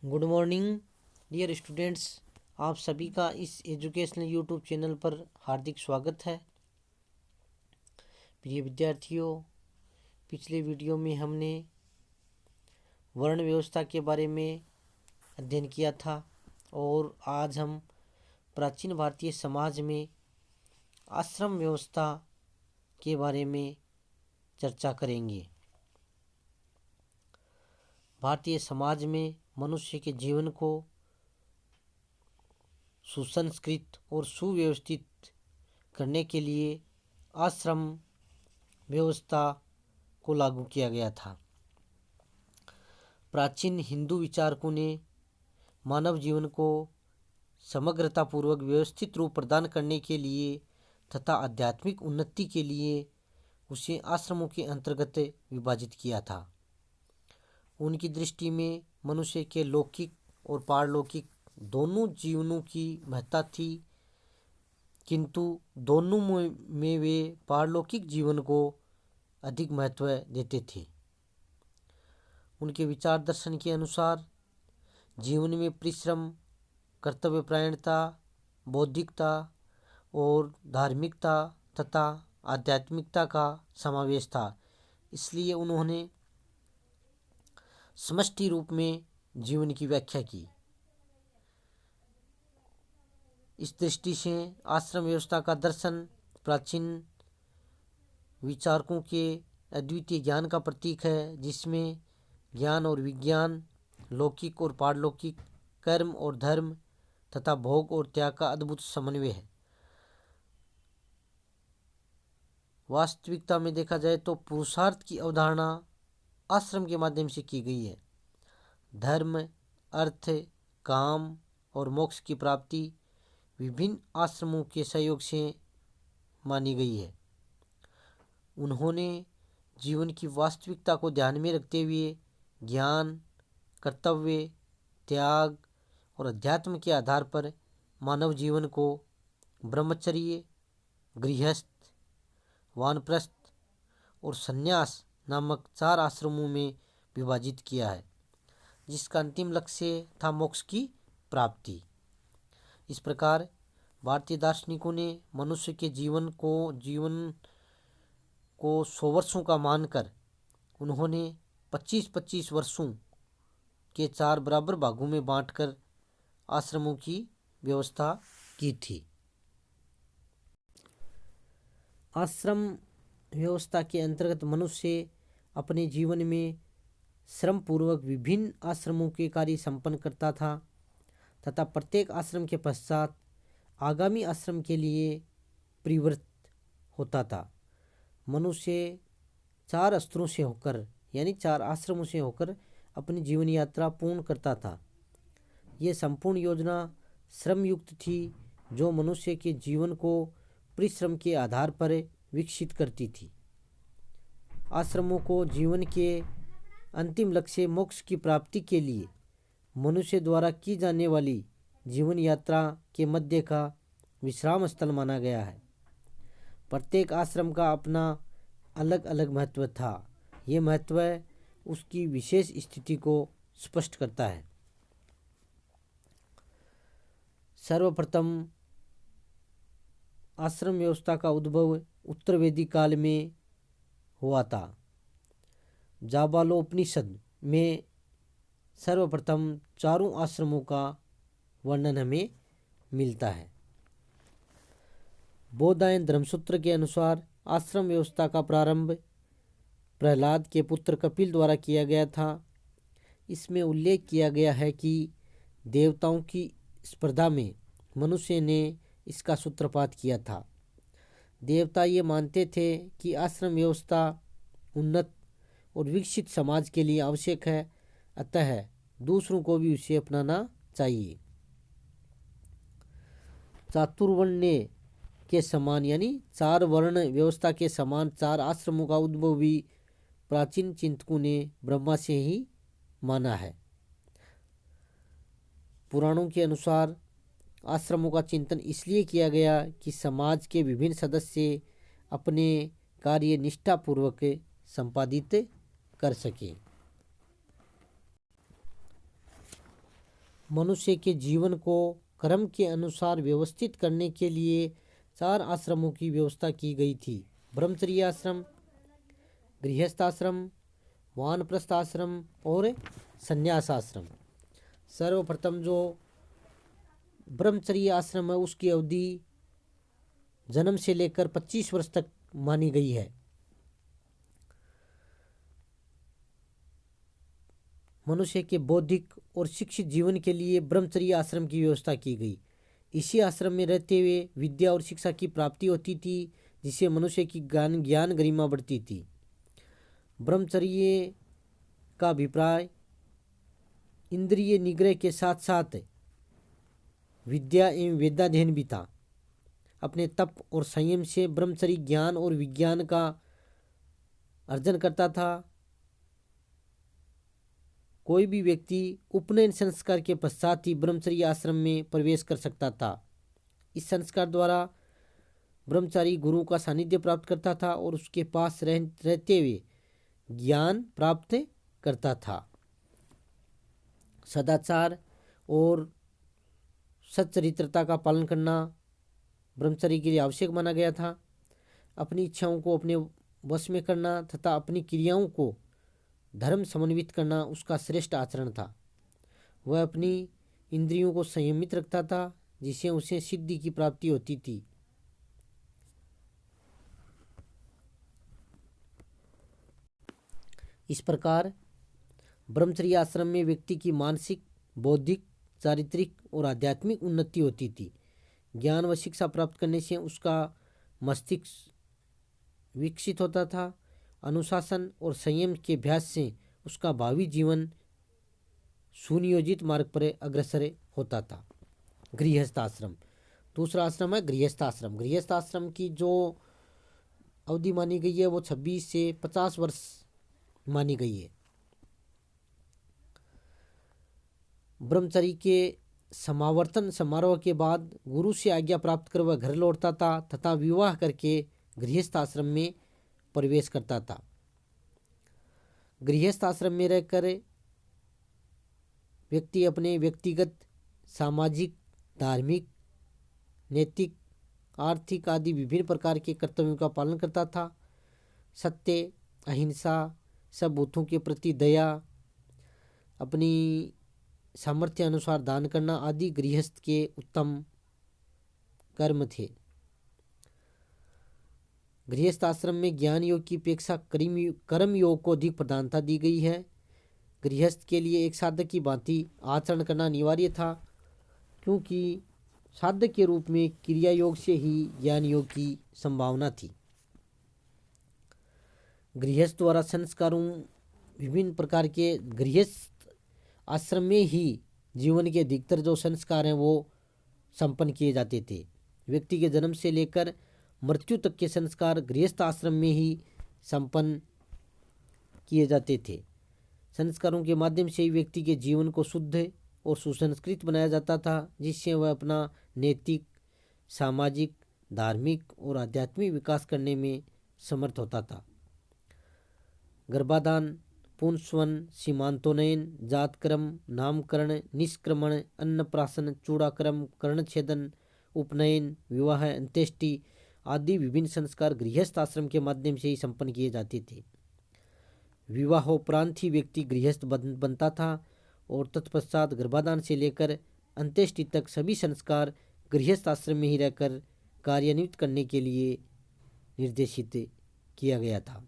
Good morning dear students. आप सभी का इस एजुकेशनल यूट्यूब चैनल पर हार्दिक स्वागत है। प्रिय विद्यार्थियों, पिछले वीडियो में हमने वर्ण व्यवस्था के बारे में अध्ययन किया था और आज हम प्राचीन भारतीय समाज में आश्रम व्यवस्था के बारे में चर्चा करेंगे। भारतीय समाज में मनुष्य के जीवन को सुसंस्कृत और सुव्यवस्थित करने के लिए आश्रम व्यवस्था को लागू किया गया था। प्राचीन हिंदू विचारकों ने मानव जीवन को समग्रतापूर्वक व्यवस्थित रूप प्रदान करने के लिए तथा आध्यात्मिक उन्नति के लिए उसे आश्रमों के अंतर्गत विभाजित किया था। उनकी दृष्टि में मनुष्य के लौकिक और पारलौकिक दोनों जीवनों की महत्ता थी, किंतु दोनों में वे पारलौकिक जीवन को अधिक महत्व देते थे। उनके विचार दर्शन के अनुसार जीवन में परिश्रम, कर्तव्यपरायणता, बौद्धिकता और धार्मिकता तथा आध्यात्मिकता का समावेश था। इसलिए उन्होंने समष्टि रूप में जीवन की व्याख्या की। इस दृष्टि से आश्रम व्यवस्था का दर्शन प्राचीन विचारकों के अद्वितीय ज्ञान का प्रतीक है, जिसमें ज्ञान और विज्ञान, लौकिक और पारलौकिक, कर्म और धर्म तथा भोग और त्याग का अद्भुत समन्वय है। वास्तविकता में देखा जाए तो पुरुषार्थ की अवधारणा आश्रम के माध्यम से की गई है। धर्म, अर्थ, काम और मोक्ष की प्राप्ति विभिन्न आश्रमों के सहयोग से मानी गई है। उन्होंने जीवन की वास्तविकता को ध्यान में रखते हुए ज्ञान, कर्तव्य, त्याग और अध्यात्म के आधार पर मानव जीवन को ब्रह्मचर्य, गृहस्थ, वानप्रस्थ और संन्यास नामक 4 आश्रमों में विभाजित किया है, जिसका अंतिम लक्ष्य था मोक्ष की प्राप्ति। इस प्रकार भारतीय दार्शनिकों ने मनुष्य के जीवन को 100 वर्षों का मानकर उन्होंने 25-25 वर्षों के 4 बराबर भागों में बांटकर आश्रमों की व्यवस्था की थी। आश्रम व्यवस्था के अंतर्गत मनुष्य अपने जीवन में श्रम पूर्वक विभिन्न आश्रमों के कार्य संपन्न करता था तथा प्रत्येक आश्रम के पश्चात आगामी आश्रम के लिए परिवृत्त होता था। मनुष्य 4 स्तरों से होकर यानी 4 आश्रमों से होकर अपनी जीवन यात्रा पूर्ण करता था। यह संपूर्ण योजना श्रम युक्त थी, जो मनुष्य के जीवन को परिश्रम के आधार पर विकसित करती थी। आश्रमों को जीवन के अंतिम लक्ष्य मोक्ष की प्राप्ति के लिए मनुष्य द्वारा की जाने वाली जीवन यात्रा के मध्य का विश्राम स्थल माना गया है। प्रत्येक आश्रम का अपना अलग अलग महत्व था। ये महत्व उसकी विशेष स्थिति को स्पष्ट करता है। सर्वप्रथम आश्रम व्यवस्था का उद्भव उत्तर वैदिक काल में हुआ था। जाबालोपनिषद में सर्वप्रथम 4 आश्रमों का वर्णन हमें मिलता है। बौद्धायन धर्मसूत्र के अनुसार आश्रम व्यवस्था का प्रारंभ प्रहलाद के पुत्र कपिल द्वारा किया गया था। इसमें उल्लेख किया गया है कि देवताओं की स्पर्धा में मनुष्य ने इसका सूत्रपात किया था। देवता ये मानते थे कि आश्रम व्यवस्था उन्नत और विकसित समाज के लिए आवश्यक है, अतः दूसरों को भी उसे अपनाना चाहिए। चातुर्वण्य के समान यानी 4 वर्ण व्यवस्था के समान 4 आश्रमों का उद्भव भी प्राचीन चिंतकों ने ब्रह्मा से ही माना है। पुराणों के अनुसार आश्रमों का चिंतन इसलिए किया गया कि समाज के विभिन्न सदस्य अपने कार्य निष्ठापूर्वक संपादित कर सके। मनुष्य के जीवन को कर्म के अनुसार व्यवस्थित करने के लिए 4 आश्रमों की व्यवस्था की गई थी। ब्रह्मचर्य आश्रम, गृहस्थ आश्रम, वानप्रस्थ आश्रम और संन्यास आश्रम। सर्वप्रथम जो ब्रह्मचर्य आश्रम है उसकी अवधि जन्म से लेकर 25 वर्ष तक मानी गई है। मनुष्य के बौद्धिक और शिक्षित जीवन के लिए ब्रह्मचर्य आश्रम की व्यवस्था की गई। इसी आश्रम में रहते हुए विद्या और शिक्षा की प्राप्ति होती थी, जिससे मनुष्य की ज्ञान गरिमा बढ़ती थी। ब्रह्मचर्य का अभिप्राय इंद्रिय निग्रह के साथ साथ विद्या एवं वेदाध्ययन भी था। अपने तप और संयम से ब्रह्मचर्य ज्ञान और विज्ञान का अर्जन करता था। कोई भी व्यक्ति उपनयन संस्कार के पश्चात ही ब्रह्मचर्य आश्रम में प्रवेश कर सकता था। इस संस्कार द्वारा ब्रह्मचारी गुरु का सानिध्य प्राप्त करता था और उसके पास रहते हुए ज्ञान प्राप्त करता था। सदाचार और सच्चरित्रता का पालन करना ब्रह्मचर्य के लिए आवश्यक माना गया था। अपनी इच्छाओं को अपने वश में करना तथा अपनी क्रियाओं को धर्म समन्वित करना उसका श्रेष्ठ आचरण था। वह अपनी इंद्रियों को संयमित रखता था, जिससे उसे सिद्धि की प्राप्ति होती थी। इस प्रकार ब्रह्मचर्य आश्रम में व्यक्ति की मानसिक, बौद्धिक, चारित्रिक और आध्यात्मिक उन्नति होती थी। ज्ञान व शिक्षा प्राप्त करने से उसका मस्तिष्क विकसित होता था। अनुशासन और संयम के अभ्यास से उसका भावी जीवन सुनियोजित मार्ग पर अग्रसर होता था। गृहस्थ आश्रम, दूसरा आश्रम है गृहस्थ आश्रम। गृहस्थ आश्रम की जो अवधि मानी गई है वो 26 से 50 वर्ष मानी गई है। ब्रह्मचर्य के समावर्तन समारोह के बाद गुरु से आज्ञा प्राप्त कर वह घर लौटता था तथा विवाह करके गृहस्थ आश्रम में प्रवेश करता था। गृहस्थ आश्रम में रहकर व्यक्ति अपने व्यक्तिगत, सामाजिक, धार्मिक, नैतिक, आर्थिक आदि विभिन्न प्रकार के कर्तव्यों का पालन करता था। सत्य, अहिंसा, सब भूतों के प्रति दया, अपनी सामर्थ्य अनुसार दान करना आदि गृहस्थ के उत्तम कर्म थे। गृहस्थ आश्रम में ज्ञान योग की अपेक्षा कर्म योग को अधिक प्रधानता दी गई है। गृहस्थ के लिए एक साधक की भांति आचरण करना अनिवार्य था, क्योंकि साधक के रूप में क्रिया योग से ही ज्ञान योग की संभावना थी। गृहस्थ द्वारा संस्कारों विभिन्न प्रकार के गृहस्थ आश्रम में ही जीवन के अधिकतर जो संस्कार हैं वो संपन्न किए जाते थे। व्यक्ति के जन्म से लेकर मृत्यु तक के संस्कार गृहस्थ आश्रम में ही संपन्न किए जाते थे। संस्कारों के माध्यम से ही व्यक्ति के जीवन को शुद्ध और सुसंस्कृत बनाया जाता था, जिससे वह अपना नैतिक, सामाजिक, धार्मिक और आध्यात्मिक विकास करने में समर्थ होता था। गर्भाधान, पुंसवन, सीमांतोन्नयन, जातक्रम, नामकरण, निष्क्रमण, अन्नप्राशन, चूड़ाक्रम, कर्णछेदन, उपनयन, विवाह, अंत्येष्टि आदि विभिन्न संस्कार गृहस्थ आश्रम के माध्यम से ही संपन्न किए जाते थे। विवाहोपरांत ही व्यक्ति गृहस्थ बनता था और तत्पश्चात गर्भाधान से लेकर अंत्येष्टि तक सभी संस्कार गृहस्थ आश्रम में ही रहकर कार्यान्वित करने के लिए निर्देशित किया गया था।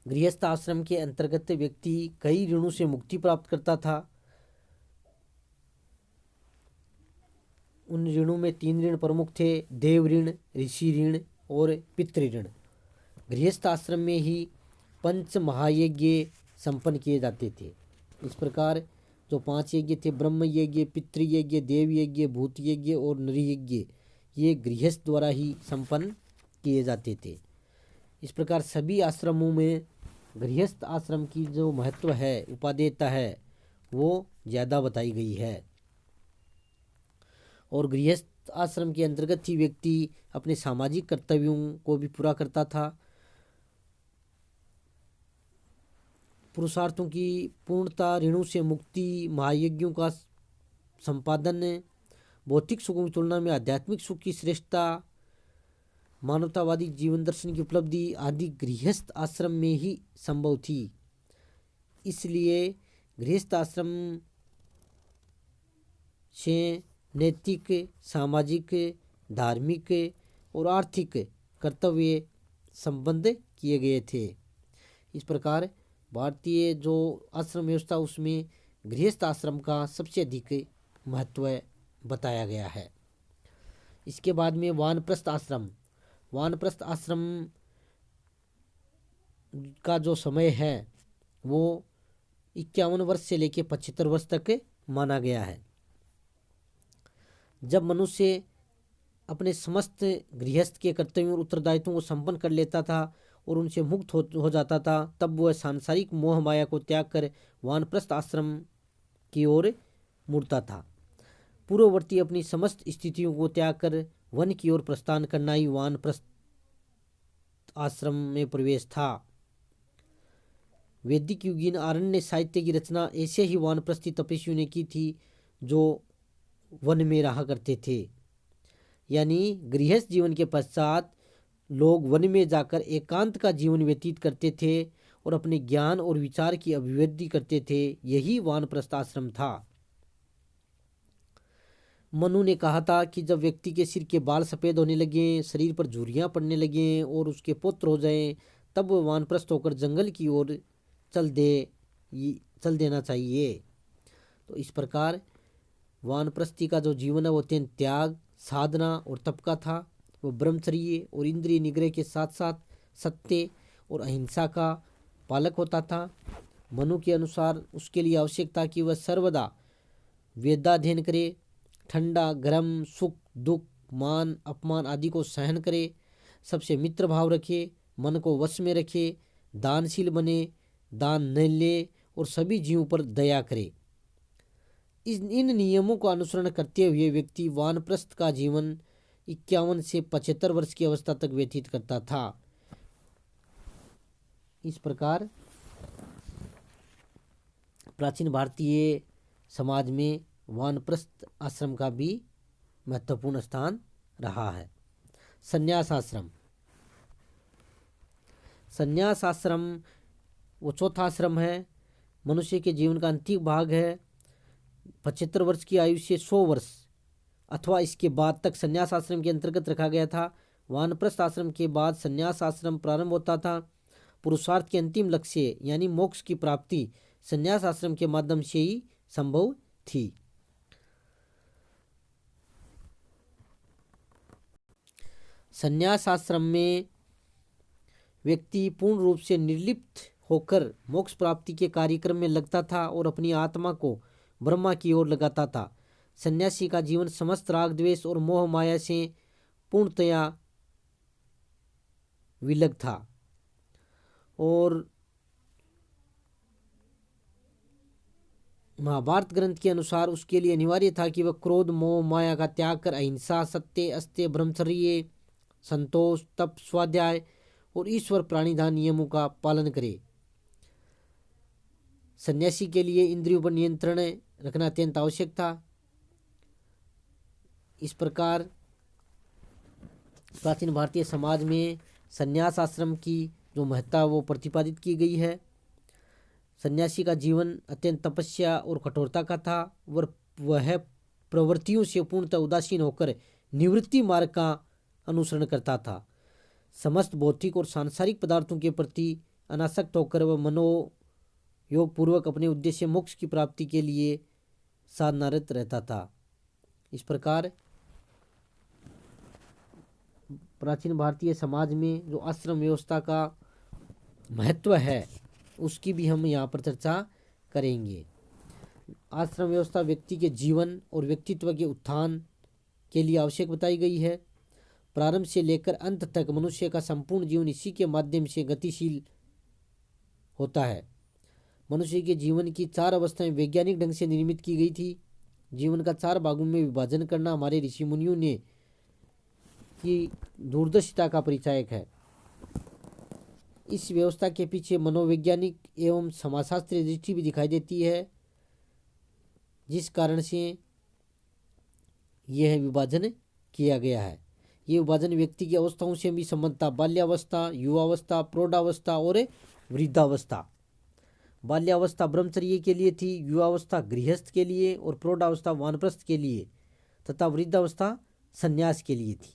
गृहस्थ आश्रम के अंतर्गत व्यक्ति कई ऋणों से मुक्ति प्राप्त करता था। उन ऋणों में 3 ऋण प्रमुख थे: देव ऋण, ऋषि ऋण और पितृ ऋण। गृहस्थ आश्रम में ही 5 महायज्ञ संपन्न किए जाते थे। इस प्रकार जो 5 यज्ञ थे, ब्रह्म यज्ञ, पितृ यज्ञ, देव यज्ञ, भूत यज्ञ और नर यज्ञ, ये गृहस्थ द्वारा ही संपन्न किए जाते थे। इस प्रकार सभी आश्रमों में गृहस्थ आश्रम की जो महत्व है, उपादेयता है, वो ज़्यादा बताई गई है। और गृहस्थ आश्रम के अंतर्गत ही व्यक्ति अपने सामाजिक कर्तव्यों को भी पूरा करता था। पुरुषार्थों की पूर्णता, ऋणों से मुक्ति, महायज्ञों का संपादन, भौतिक सुखों की तुलना में आध्यात्मिक सुख की श्रेष्ठता, मानवतावादी जीवन दर्शन की उपलब्धि आदि गृहस्थ आश्रम में ही संभव थी। इसलिए गृहस्थ आश्रम से नैतिक, सामाजिक, धार्मिक और आर्थिक कर्तव्य संबंध किए गए थे। इस प्रकार भारतीय जो आश्रम व्यवस्था उसमें गृहस्थ आश्रम का सबसे अधिक महत्व बताया गया है। इसके बाद में वानप्रस्थ आश्रम। वानप्रस्थ आश्रम का जो समय है वो 51 वर्ष से लेकर 75 वर्ष तक माना गया है। जब मनुष्य अपने समस्त गृहस्थ के कर्तव्यों और उत्तरदायित्वों को संपन्न कर लेता था और उनसे मुक्त हो जाता था, तब वह सांसारिक मोह माया को त्याग कर वानप्रस्थ आश्रम की ओर मुड़ता था। पूर्ववर्ती अपनी समस्त स्थितियों को त्याग कर वन की ओर प्रस्थान करना ही वानप्रस्थ आश्रम में प्रवेश था। वैदिक युगीन आरण्य साहित्य की रचना ऐसे ही वानप्रस्थी तपस्वियों ने की थी जो वन में रहा करते थे। यानी गृहस्थ जीवन के पश्चात लोग वन में जाकर एकांत का जीवन व्यतीत करते थे और अपने ज्ञान और विचार की अभिवृद्धि करते थे। यही वानप्रस्थ आश्रम था। मनु ने कहा था कि जब व्यक्ति के सिर के बाल सफ़ेद होने लगे, शरीर पर झुर्रियाँ पड़ने लगे और उसके पुत्र हो जाएं, तब वह वानप्रस्थ होकर जंगल की ओर चल देना चाहिए। तो इस प्रकार वानप्रस्थी का जो जीवन है वो अत्यंत त्याग, साधना और तप का था। वो ब्रह्मचर्य और इंद्रिय निग्रह के साथ साथ सत्य और अहिंसा का पालक होता था। मनु के अनुसार उसके लिए आवश्यक था कि वह सर्वदा वेदाध्ययन करे, ठंडा गर्म, सुख दुख, मान अपमान आदि को सहन करे, सबसे मित्र भाव रखे, मन को वश में रखे, दानशील बने, दान न ले और सभी जीवों पर दया करे। इन नियमों का अनुसरण करते हुए व्यक्ति वानप्रस्थ का जीवन 51 से 75 वर्ष की अवस्था तक व्यतीत करता था। इस प्रकार प्राचीन भारतीय समाज में वानप्रस्थ आश्रम का भी महत्वपूर्ण स्थान रहा है। संन्यास आश्रम। संन्यास आश्रम वो चौथा आश्रम है। मनुष्य के जीवन का अंतिम भाग है। 75 वर्ष की आयु से 100 वर्ष अथवा इसके बाद तक संन्यास आश्रम के अंतर्गत रखा गया था। वानप्रस्थ आश्रम के बाद संन्यास आश्रम प्रारंभ होता था। पुरुषार्थ के अंतिम लक्ष्य यानी मोक्ष की प्राप्ति संन्यास आश्रम के माध्यम से ही संभव थी। संन्यास आश्रम में व्यक्ति पूर्ण रूप से निर्लिप्त होकर मोक्ष प्राप्ति के कार्यक्रम में लगता था और अपनी आत्मा को ब्रह्मा की ओर लगाता था। सन्यासी का जीवन समस्त राग द्वेष और मोह माया से पूर्णतया विलग था और महाभारत ग्रंथ के अनुसार उसके लिए अनिवार्य था कि वह क्रोध मोह माया का त्याग कर अहिंसा, सत्य, अस्त्य, ब्रह्मचर्य, संतोष, तप, स्वाध्याय और ईश्वर प्राणिधान नियमों का पालन करे। सन्यासी के लिए इंद्रियों पर नियंत्रण रखना अत्यंत आवश्यक था। इस प्रकार प्राचीन भारतीय समाज में संन्यास आश्रम की जो महत्ता वो प्रतिपादित की गई है। सन्यासी का जीवन अत्यंत तपस्या और कठोरता का था। वह प्रवृत्तियों से पूर्णतः उदासीन होकर निवृत्ति मार्ग का अनुसरण करता था। समस्त भौतिक और सांसारिक पदार्थों के प्रति अनासक्त होकर वह मनोयोग पूर्वक अपने उद्देश्य मोक्ष की प्राप्ति के लिए साधनारत रहता था। इस प्रकार प्राचीन भारतीय समाज में जो आश्रम व्यवस्था का महत्व है उसकी भी हम यहाँ पर चर्चा करेंगे। आश्रम व्यवस्था व्यक्ति के जीवन और व्यक्तित्व के उत्थान के लिए आवश्यक बताई गई है। प्रारंभ से लेकर अंत तक मनुष्य का संपूर्ण जीवन इसी के माध्यम से गतिशील होता है। मनुष्य के जीवन की 4 अवस्थाएं वैज्ञानिक ढंग से निर्मित की गई थी। जीवन का 4 भागों में विभाजन करना हमारे ऋषि मुनियों ने की दूरदर्शिता का परिचायक है। इस व्यवस्था के पीछे मनोवैज्ञानिक एवं समाजशास्त्रीय दृष्टि भी दिखाई देती है, जिस कारण से यह विभाजन किया गया है। ये विभाजन व्यक्ति की अवस्थाओं से भी संबंध था। बाल्यावस्था, युवावस्था, प्रौढ़ावस्था और वृद्धावस्था। बाल्यावस्था ब्रह्मचर्य के लिए थी, युवावस्था गृहस्थ के लिए और प्रौढ़ावस्था वानप्रस्थ के लिए तथा वृद्धावस्था संन्यास के लिए थी।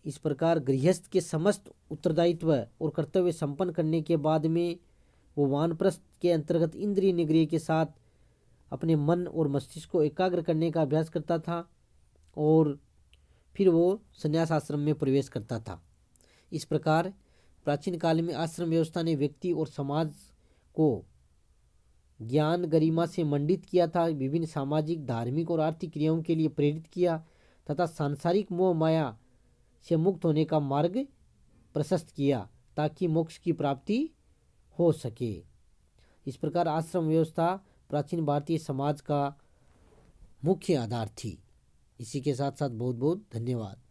इस प्रकार गृहस्थ के समस्त उत्तरदायित्व और कर्तव्य संपन्न करने के बाद में वो वानप्रस्थ के अंतर्गत इंद्रिय निग्रह के साथ अपने मन और मस्तिष्क को एकाग्र करने का अभ्यास करता था और फिर वो संन्यास आश्रम में प्रवेश करता था। इस प्रकार प्राचीन काल में आश्रम व्यवस्था ने व्यक्ति और समाज को ज्ञान गरिमा से मंडित किया था, विभिन्न सामाजिक, धार्मिक और आर्थिक क्रियाओं के लिए प्रेरित किया तथा सांसारिक मोह माया से मुक्त होने का मार्ग प्रशस्त किया ताकि मोक्ष की प्राप्ति हो सके। इस प्रकार आश्रम व्यवस्था प्राचीन भारतीय समाज का मुख्य आधार थी। इसी के साथ साथ बहुत बहुत धन्यवाद।